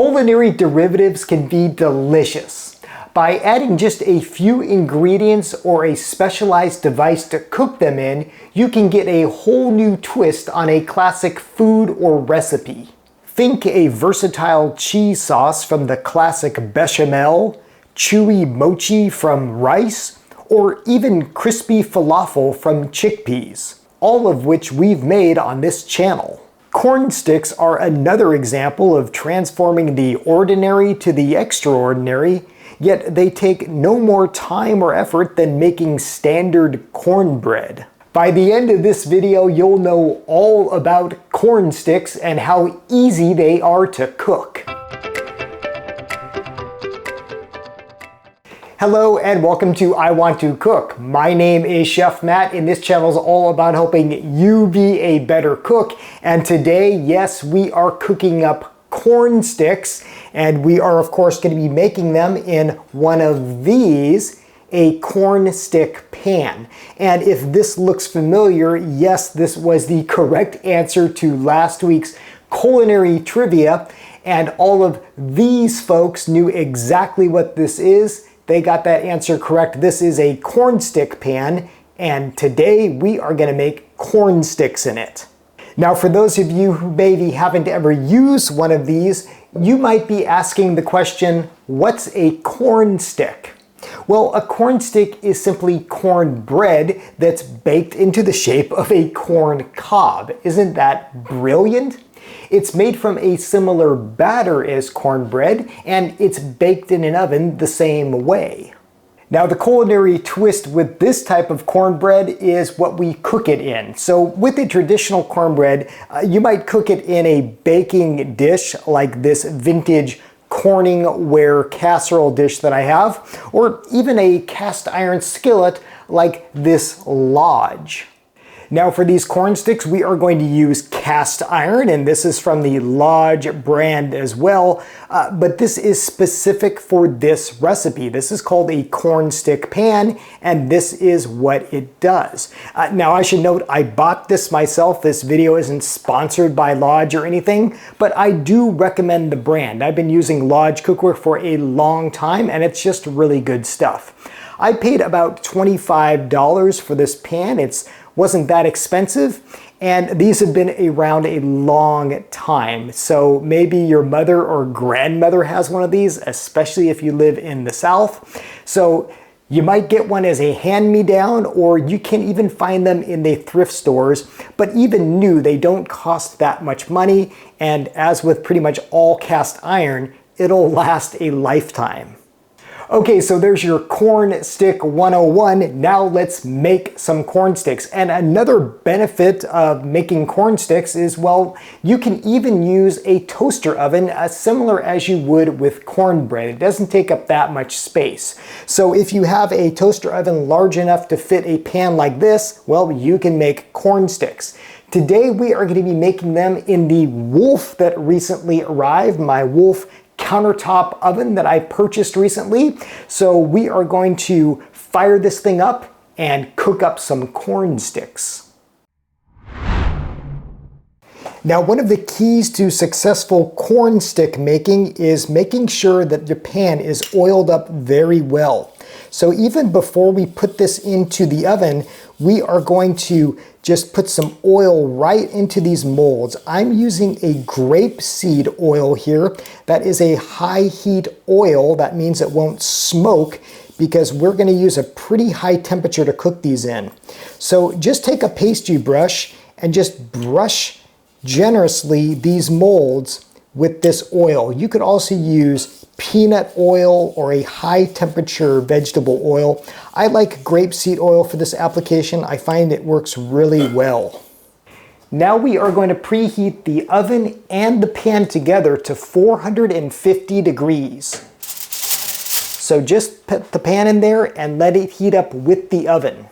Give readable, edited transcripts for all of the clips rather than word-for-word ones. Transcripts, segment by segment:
Culinary derivatives can be delicious. By adding just a few ingredients or a specialized device to cook them in, you can get a whole new twist on a classic food or recipe. Think a versatile cheese sauce from the classic bechamel, chewy mochi from rice, or even crispy falafel from chickpeas, all of which we've made on this channel. Corn sticks are another example of transforming the ordinary to the extraordinary, yet they take no more time or effort than making standard cornbread. By the end of this video, you'll know all about corn sticks and how easy they are to cook. Hello and welcome to I Want to Cook. My name is Chef Matt and this channel is all about helping you be a better cook. And today, yes, we are cooking up corn sticks, and we are of course going to be making them in one of these, a corn stick pan. And if this looks familiar, yes, this was the correct answer to last week's culinary trivia, and all of these folks knew exactly what this is. They got that answer correct. This is a corn stick pan, and today we are going to make corn sticks in it. Now, for those of you who maybe haven't ever used one of these, you might be asking the question, what's a corn stick? Well, a corn stick is simply cornbread that's baked into the shape of a corn cob. Isn't that brilliant? It's made from a similar batter as cornbread, and it's baked in an oven the same way. Now, the culinary twist with this type of cornbread is what we cook it in. So with a traditional cornbread, you might cook it in a baking dish like this vintage Corningware casserole dish that I have, or even a cast iron skillet like this Lodge. Now for these corn sticks, we are going to use cast iron, and this is from the Lodge brand as well, but this is specific for this recipe. This is called a corn stick pan, and this is what it does. Now I should note, I bought this myself. This video isn't sponsored by Lodge or anything, but I do recommend the brand. I've been using Lodge cookware for a long time, and it's just really good stuff. I paid about $25 for this pan. It wasn't that expensive, and these have been around a long time. So maybe your mother or grandmother has one of these, especially if you live in the South. So you might get one as a hand-me-down, or you can even find them in the thrift stores. But even new, they don't cost that much money, and as with pretty much all cast iron, it'll last a lifetime. Okay, so there's your corn stick 101. Now let's make some corn sticks. And another benefit of making corn sticks is, well, you can even use a toaster oven similar as you would with cornbread. It doesn't take up that much space. So if you have a toaster oven large enough to fit a pan like this, well, you can make corn sticks. Today we are going to be making them in the Wolf that recently arrived, my Wolf countertop oven that I purchased recently. So we are going to fire this thing up and cook up some corn sticks. Now, one of the keys to successful corn stick making is making sure that your pan is oiled up very well. So even before we put this into the oven, we are going to just put some oil right into these molds. I'm using a grapeseed oil here. That is a high heat oil. That means it won't smoke, because we're going to use a pretty high temperature to cook these in. So just take a pastry brush and just brush generously these molds with this oil. You could also use peanut oil or a high temperature vegetable oil. I like grapeseed oil for this application. I find it works really well. Now we are going to preheat the oven and the pan together to 450 degrees. So just put the pan in there and let it heat up with the oven.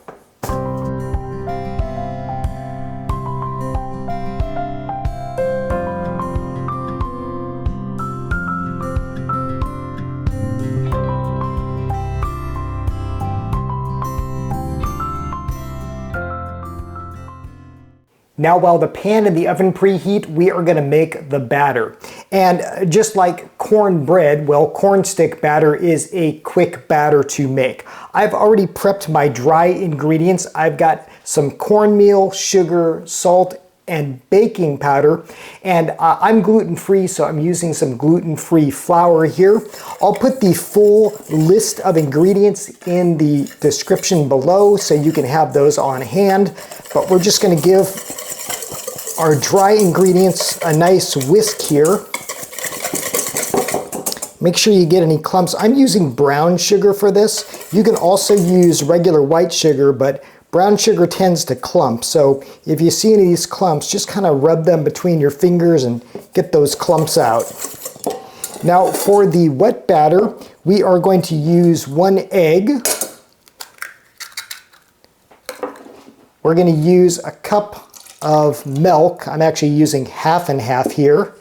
Now while the pan and the oven preheat, we are going to make the batter. And just like cornbread, well, cornstick batter is a quick batter to make. I've already prepped my dry ingredients. I've got some cornmeal, sugar, salt, and baking powder, and I'm gluten-free, so I'm using some gluten-free flour here. I'll put the full list of ingredients in the description below so you can have those on hand, but we're just going to give our dry ingredients a nice whisk here. Make sure you get any clumps. I'm using brown sugar for this. You can also use regular white sugar, but brown sugar tends to clump. So if you see any of these clumps, just kind of rub them between your fingers and get those clumps out. Now for the wet batter, we are going to use 1 egg. We're going to use a cup of milk. I'm actually using half and half here.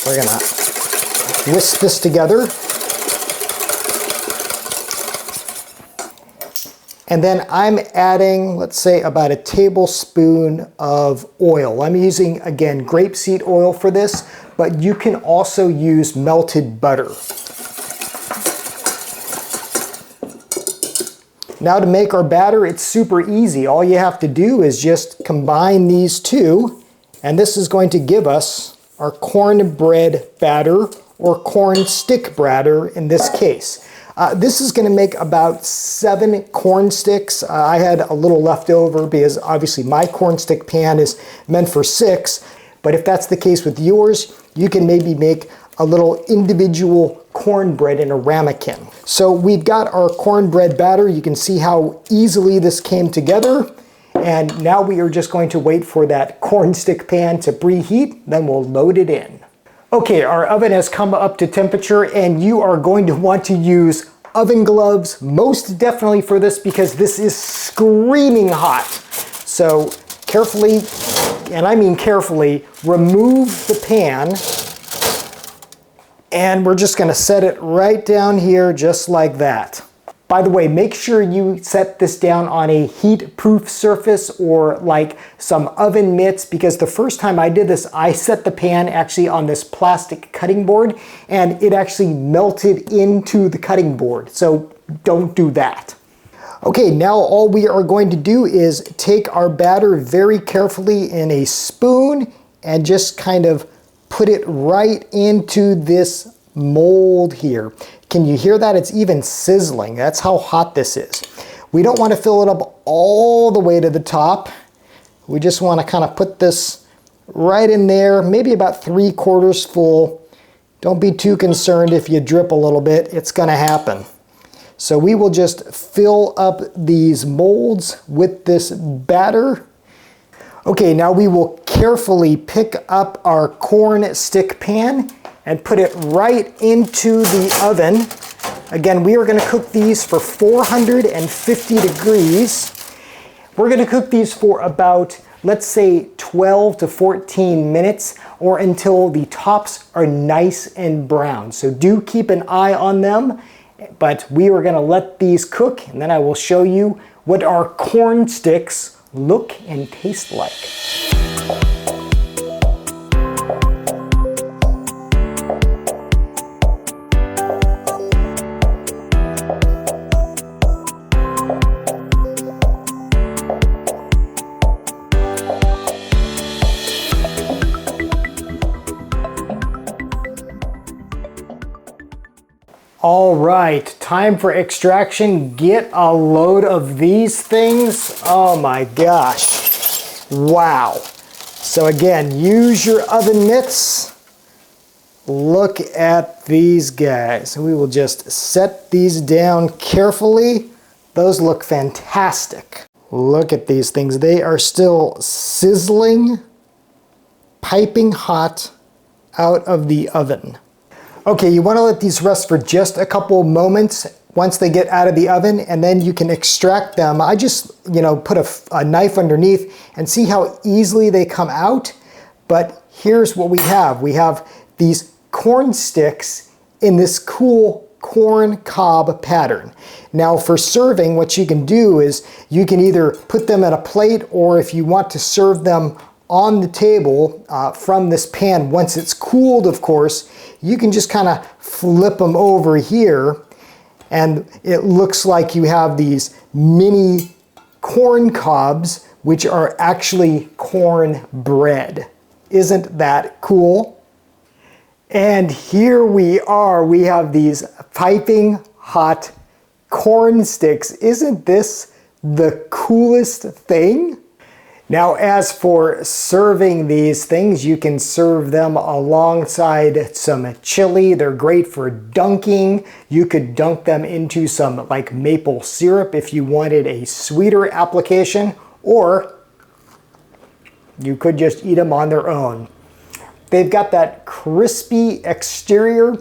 We're going to whisk this together. And then I'm adding, let's say, about a tablespoon of oil. I'm using, again, grapeseed oil for this, but you can also use melted butter. Now to make our batter, it's super easy. All you have to do is just combine these two, and this is going to give us our cornbread batter, or corn stick batter in this case. This is going to make about 7 corn sticks. I had a little left over because obviously my corn stick pan is meant for 6, but if that's the case with yours, you can maybe make a little individual cornbread in a ramekin. So we've got our cornbread batter. You can see how easily this came together. And now we are just going to wait for that corn stick pan to preheat, then we'll load it in. Okay, our oven has come up to temperature, and you are going to want to use oven gloves most definitely for this because this is screaming hot. So carefully, and I mean carefully, remove the pan, and we're just going to set it right down here just like that. By the way, make sure you set this down on a heat-proof surface or like some oven mitts, because the first time I did this, I set the pan actually on this plastic cutting board and it actually melted into the cutting board. So don't do that. Okay, now all we are going to do is take our batter very carefully in a spoon and just kind of put it right into this mold here. Can you hear that? It's even sizzling. That's how hot this is. We don't want to fill it up all the way to the top. We just want to kind of put this right in there, maybe about 3/4 full. Don't be too concerned if you drip a little bit. It's going to happen. So we will just fill up these molds with this batter. Okay, now we will carefully pick up our corn stick pan and put it right into the oven. Again, we are going to cook these for 450 degrees. We're going to cook these for about, let's say, 12 to 14 minutes, or until the tops are nice and brown. So do keep an eye on them, but we are going to let these cook, and then I will show you what our corn sticks look and taste like. All right, time for extraction. Get a load of these things. Oh my gosh. Wow. So again, use your oven mitts. Look at these guys. We will just set these down carefully. Those look fantastic. Look at these things. They are still sizzling, piping hot out of the oven. Okay, you want to let these rest for just a couple moments once they get out of the oven, and then you can extract them. I just, put a knife underneath and see how easily they come out. But here's what we have. We have these corn sticks in this cool corn cob pattern. Now for serving, what you can do is you can either put them at a plate, or if you want to serve them on the table from this pan. Once it's cooled, of course, you can just kind of flip them over here, and it looks like you have these mini corn cobs, which are actually cornbread. Isn't that cool? And here we are. We have these piping hot corn sticks. Isn't this the coolest thing? Now, as for serving these things, you can serve them alongside some chili. They're great for dunking. You could dunk them into some like maple syrup if you wanted a sweeter application, or you could just eat them on their own. They've got that crispy exterior,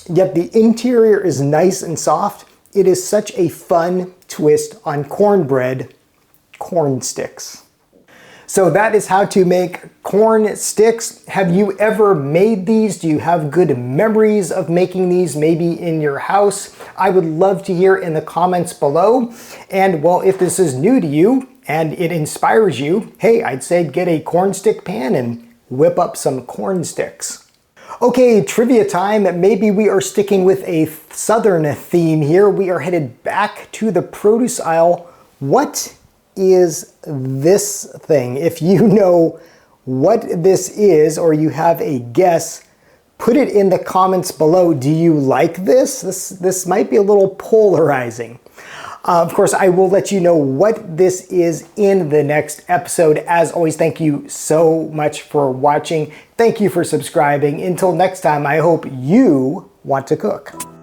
yet the interior is nice and soft. It is such a fun twist on cornbread, corn sticks. So that is how to make corn sticks. Have you ever made these? Do you have good memories of making these, maybe in your house? I would love to hear in the comments below. And well, if this is new to you and it inspires you, hey, I'd say get a corn stick pan and whip up some corn sticks. Okay, trivia time. Maybe we are sticking with a southern theme here. We are headed back to the produce aisle. What is this thing? If you know what this is, or you have a guess, put it in the comments below. Do you like this? This might be a little polarizing. Of course, I will let you know what this is in the next episode. As always, thank you so much for watching. Thank you for subscribing. Until next time, I hope you want to cook.